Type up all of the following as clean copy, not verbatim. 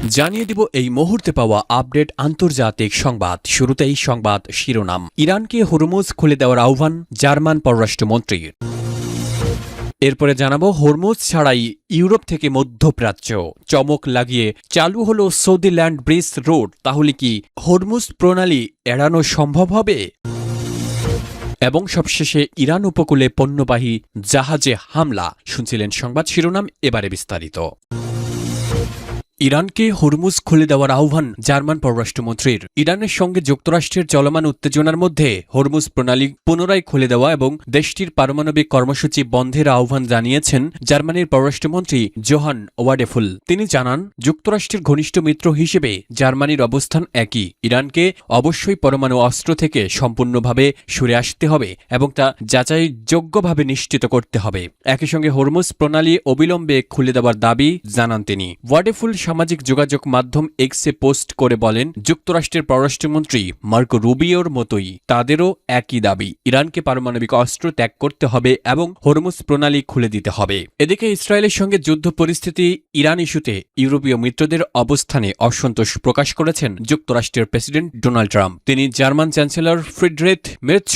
জানিয়ে দিব এই মুহূর্তে পাওয়া আপডেট আন্তর্জাতিক সংবাদ। শুরুতেই সংবাদ শিরোনাম। ইরানকে হরমুজ খুলে দেওয়ার আহ্বান জার্মান পররাষ্ট্রমন্ত্রীর। এরপরে জানাবো হরমুজ ছাড়াই ইউরোপ থেকে মধ্যপ্রাচ্য চমক লাগিয়ে চালু হলো সৌদি ল্যান্ড ব্রিজ রোড। তাহলে কি হরমুজ প্রণালী এড়ানো সম্ভব হবে? এবং সবশেষে ইরান উপকূলে পণ্যবাহী জাহাজে হামলা। শুনছিলেন সংবাদ শিরোনাম, এবারে বিস্তারিত। ইরানকে হরমুজ খুলে দেওয়ার আহ্বান জার্মান পররাষ্ট্রমন্ত্রীর। ইরানের সঙ্গে যুক্তরাষ্ট্রের চলমান উত্তেজনার মধ্যে হরমুজ প্রণালী পুনরায় খুলে দেওয়া এবং দেশটির পারমাণবিক কর্মসূচি বন্ধের আহ্বান জানিয়েছেন জার্মানির পররাষ্ট্রমন্ত্রী জোহান ওয়াডেফুল। তিনি জানান, যুক্তরাষ্ট্রের ঘনিষ্ঠ মিত্র হিসেবে জার্মানির অবস্থান একই। ইরানকে অবশ্যই পরমাণু অস্ত্র থেকে সম্পূর্ণভাবে সরে আসতে হবে এবং তা যাচাইযোগ্যভাবে নিশ্চিত করতে হবে। একই সঙ্গে হরমুজ প্রণালী অবিলম্বে খুলে দেওয়ার দাবি জানান তিনি। ওয়াডেফুল সামাজিক যোগাযোগ মাধ্যম এক্সে পোস্ট করে বলেন, যুক্তরাষ্ট্রের পররাষ্ট্রমন্ত্রী মার্কো রুবিওর মতোই তাদেরও একই দাবি। ইরানকে পারমাণবিক অস্ত্র ত্যাগ করতে হবে এবং হরমুজ প্রণালী খুলে দিতে হবে। এদিকে ইসরায়েলের সঙ্গে যুদ্ধ পরিস্থিতি ইরান ইস্যুতে ইউরোপীয় মিত্রদের অবস্থানে অসন্তোষ প্রকাশ করেছেন যুক্তরাষ্ট্রের প্রেসিডেন্ট ডোনাল্ড ট্রাম্প। তিনি জার্মান চ্যান্সেলর ফ্রিডরিখ মের্জ,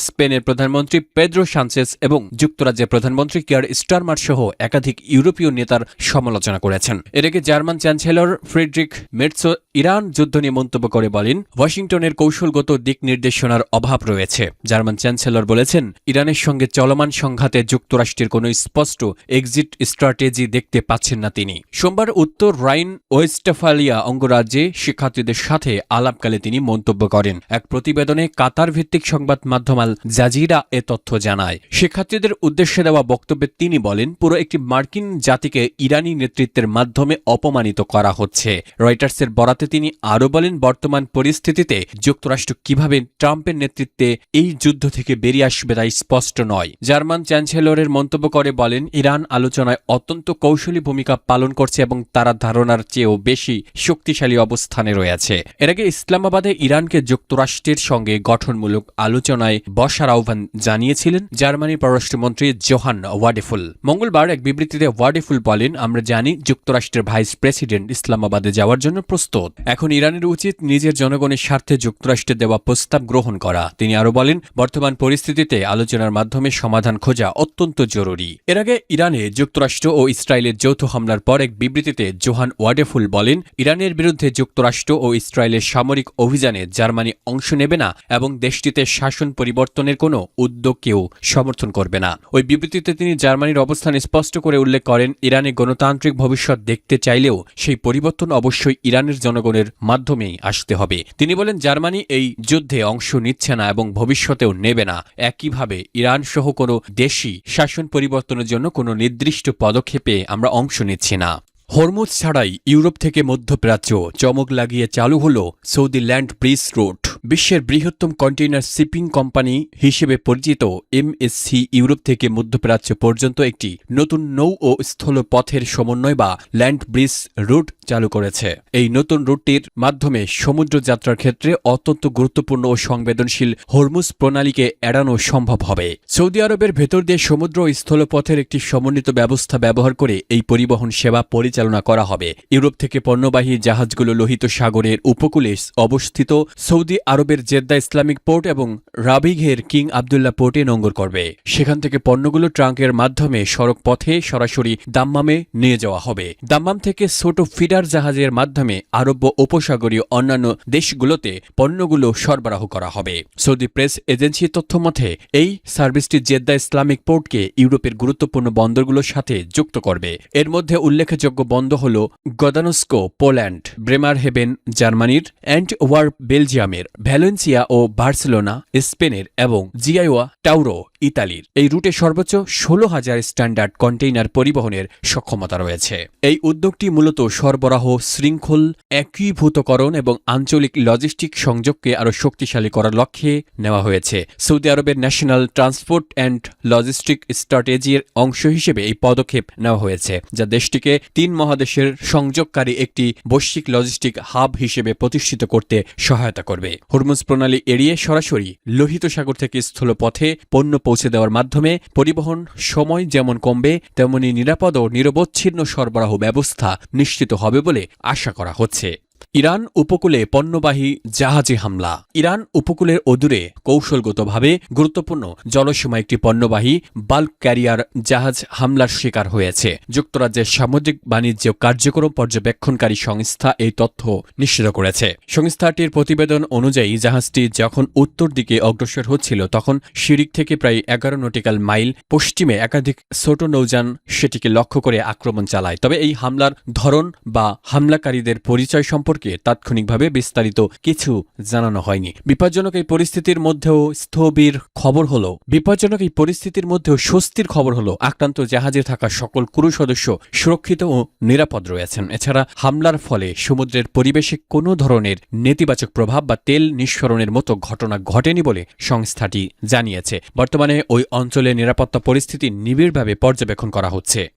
স্পেনের প্রধানমন্ত্রী পেদ্রো সানচেজ এবং যুক্তরাজ্যের প্রধানমন্ত্রী কিয়ার স্টারমার সহ একাধিক ইউরোপীয় নেতার সমালোচনা করেছেন। এর আগে German chancellor Friedrich Merz Iran যুদ্ধ নিয়ে মন্তব্য করে বলেন, ওয়াশিংটনের কৌশলগত দিক নির্দেশনার অভাব রয়েছে। জার্মান চ্যান্সেলর বলেছেন, ইরানের সঙ্গে চলমান সংঘাতে যুক্তরাষ্ট্রের কোনো স্পষ্ট এক্সিট স্ট্র্যাটেজি দেখতে পাচ্ছেন না তিনি। সোমবার উত্তর রাইন ওয়েস্টফালিয়া অঙ্গরাজ্যে শিক্ষার্থীদের সাথে আলাপকালে তিনি মন্তব্য করেন। এক প্রতিবেদনে কাতার ভিত্তিক সংবাদ মাধ্যম আল জাজিরা এ তথ্য জানায়। শিক্ষার্থীদের উদ্দেশ্যে দেওয়া বক্তব্যে তিনি বলেন, পুরো একটি মার্কিন জাতিকে ইরানি নেতৃত্বের মাধ্যমে অপমানিত করা হচ্ছে। রয়টার্সের বরাতে তিনি আরও বলেন, বর্তমান পরিস্থিতিতে যুক্তরাষ্ট্র কিভাবে ট্রাম্পের নেতৃত্বে এই যুদ্ধ থেকে বেরিয়ে আসবে তা স্পষ্ট নয়। জার্মান চ্যান্সেলরের মন্তব্য করে বলেন, ইরান আলোচনায় অত্যন্ত কৌশলী ভূমিকা পালন করছে এবং তারা ধারণার চেয়েও বেশি শক্তিশালী অবস্থানে রয়েছে। এর আগে ইসলামাবাদে ইরানকে যুক্তরাষ্ট্রের সঙ্গে গঠনমূলক আলোচনায় বসার আহ্বান জানিয়েছিলেন জার্মানির পররাষ্ট্রমন্ত্রী জোহান ওয়াডেফুল। মঙ্গলবার এক বিবৃতিতে ওয়াডেফুল বলেন, আমরা জানি যুক্তরাষ্ট্রের ভাইস প্রেসিডেন্ট ইসলামাবাদে যাওয়ার জন্য প্রস্তুত। এখন ইরানের উচিত নিজের জনগণের স্বার্থে যুক্তরাষ্ট্রের দেওয়া প্রস্তাব গ্রহণ করা। তিনি আরও বলেন, বর্তমান পরিস্থিতিতে আলোচনার মাধ্যমে সমাধান খোঁজা অত্যন্ত জরুরি। এর আগে ইরানে যুক্তরাষ্ট্র ও ইসরায়েলের যৌথ হামলার পর এক বিবৃতিতে জোহান ওয়াডেফুল বলেন, ইরানের বিরুদ্ধে যুক্তরাষ্ট্র ও ইসরায়েলের সামরিক অভিযানে জার্মানি অংশ নেবে না এবং দেশটিতে শাসন পরিবর্তনের কোনো উদ্যোগকেও সমর্থন করবে না। ওই বিবৃতিতে তিনি জার্মানির অবস্থান স্পষ্ট করে উল্লেখ করেন, ইরানে গণতান্ত্রিক ভবিষ্যৎ দেখতে চাইলেও সেই পরিবর্তন অবশ্যই ইরানের জনগণের মাধ্যমেই আসতে হবে। তিনি বলেন, জার্মানি এই যুদ্ধে অংশ নিচ্ছে না এবং ভবিষ্যতেও নেবে না। একইভাবে ইরান সহ কোনো দেশই শাসন পরিবর্তনের জন্য কোনো নির্দিষ্ট পদক্ষেপে আমরা অংশ নিচ্ছি না। হরমুজ ছাড়াই ইউরোপ থেকে মধ্যপ্রাচ্য চমক লাগিয়ে চালু হল সৌদি ল্যান্ড ব্রিজ রোড। বিশ্বের বৃহত্তম কন্টেইনার শিপিং কোম্পানি হিসেবে পরিচিত এমএসসি ইউরোপ থেকে মধ্যপ্রাচ্য পর্যন্ত একটি নতুন নৌ ও স্থল পথের সমন্বয় বা ল্যান্ড ব্রিজ রুট চালু করেছে। এই নতুন রুটটির মাধ্যমে সমুদ্র যাত্রার ক্ষেত্রে অত্যন্ত গুরুত্বপূর্ণ ও সংবেদনশীল হরমুজ প্রণালীকে এড়ানো সম্ভব হবে। সৌদি আরবের ভেতর দিয়ে সমুদ্র ও স্থলপথের একটি সমন্বিত ব্যবস্থা ব্যবহার করে এই পরিবহন সেবা পরিচালনা করা হবে। ইউরোপ থেকে পণ্যবাহী জাহাজগুলো লোহিত সাগরের উপকূলে অবস্থিত সৌদি আরবের জেদ্দা ইসলামিক পোর্ট এবং রাবিঘের কিং আবদুল্লাহ পোর্টে নোঙ্গর করবে। সেখান থেকে পণ্যগুলো ট্রাঙ্কের মাধ্যমে সড়ক পথে সরাসরি দাম্মামে নিয়ে যাওয়া হবে। দাম্মাম থেকে ছোট ফিডার জাহাজের মাধ্যমে আরব উপসাগরীয় অন্যান্য দেশগুলোতে পণ্যগুলো সরবরাহ করা হবে। সৌদি প্রেস এজেন্সির তথ্য মতে এই সার্ভিসটি জেদ্দা ইসলামিক পোর্টকে ইউরোপের গুরুত্বপূর্ণ বন্দরগুলোর সাথে যুক্ত করবে। এর মধ্যে উল্লেখযোগ্য বন্দর হল গদানস্কো পোল্যান্ড, ব্রেমারহেভেন জার্মানির, অ্যান্টওয়ার্প বেলজিয়ামের, ভ্যালেন্সিয়া ও বার্সেলোনা স্পেনের এবং জিয়াওয়া টাউরো ইতালির। এই রুটে সর্বোচ্চ 16,000 স্ট্যান্ডার্ড কন্টেইনার পরিবহনের সক্ষমতা রয়েছে। এই উদ্যোগটি মূলত সরবরাহ শৃঙ্খল একীভূতকরণ এবং আঞ্চলিক লজিস্টিক সংযোগকে আরও শক্তিশালী করার লক্ষ্যে নেওয়া হয়েছে। সৌদি আরবের ন্যাশনাল ট্রান্সপোর্ট অ্যান্ড লজিস্টিক স্ট্র্যাটেজির অংশ হিসেবে এই পদক্ষেপ নেওয়া হয়েছে, যা দেশটিকে 3 মহাদেশের সংযোগকারী একটি বৈশ্বিক লজিস্টিক হাব হিসেবে প্রতিষ্ঠিত করতে সহায়তা করবে। হরমুজ প্রণালী এড়িয়ে সরাসরি লোহিত সাগর থেকে স্থলপথে পণ্য পৌঁছে দেওয়ার মাধ্যমে পরিবহন সময় যেমন কমবে, তেমনি নিরাপদ ও নিরবচ্ছিন্ন সরবরাহ ব্যবস্থা নিশ্চিত হবে হবে বলে আশা করা হচ্ছে। ইরান উপকূলে পণ্যবাহী জাহাজে হামলা। ইরান উপকূলের অদূরে কৌশলগতভাবে গুরুত্বপূর্ণ জলসীমা একটি পণ্যবাহী বাল্ক ক্যারিয়ার জাহাজ হামলার শিকার হয়েছে। যুক্তরাজ্যের সামুদ্রিক বাণিজ্য কার্যক্রম পর্যবেক্ষণকারী সংস্থা এই তথ্য নিশ্চিত করেছে। সংস্থাটির প্রতিবেদন অনুযায়ী জাহাজটি যখন উত্তর দিকে অগ্রসর হচ্ছিল তখন শিরিক থেকে প্রায় 11 নটিক্যাল মাইল পশ্চিমে একাধিক ছোট নৌযান সেটিকে লক্ষ্য করে আক্রমণ চালায়। তবে এই হামলার ধরন বা হামলাকারীদের পরিচয় সম্পর্কে তাৎক্ষণিকভাবে বিস্তারিত কিছু জানানো হয়নি। বিপজ্জনক এই পরিস্থিতির মধ্যেও স্বস্তির খবর হলো আক্রান্ত জাহাজে থাকা সকল ক্রু সদস্য সুরক্ষিত ও নিরাপদ রয়েছেন। এছাড়া হামলার ফলে সমুদ্রের পরিবেশে কোনো ধরনের নেতিবাচক প্রভাব বা তেল নিঃসরণের মতো ঘটনা ঘটেনি বলে সংস্থাটি জানিয়েছে। বর্তমানে ওই অঞ্চলের নিরাপত্তা পরিস্থিতি নিবিড়ভাবে পর্যবেক্ষণ করা হচ্ছে।